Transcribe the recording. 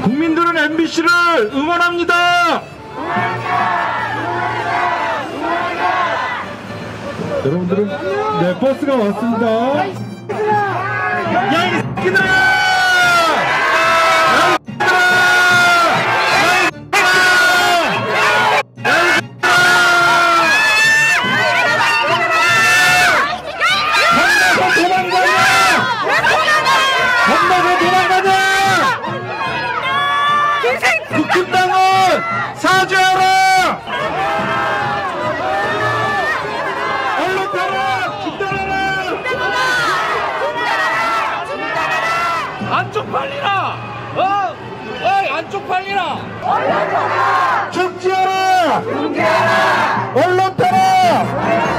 국민들은 MBC를 응원합니다. 여러분들은 네, 버스가 왔습니다. 야, 이 새끼들아! 국힘당은 사죄하라! 언론 타라! 중단하라! 안 쪽팔리라! 어이, 안 쪽팔리라! 축지하라! 언론 타라!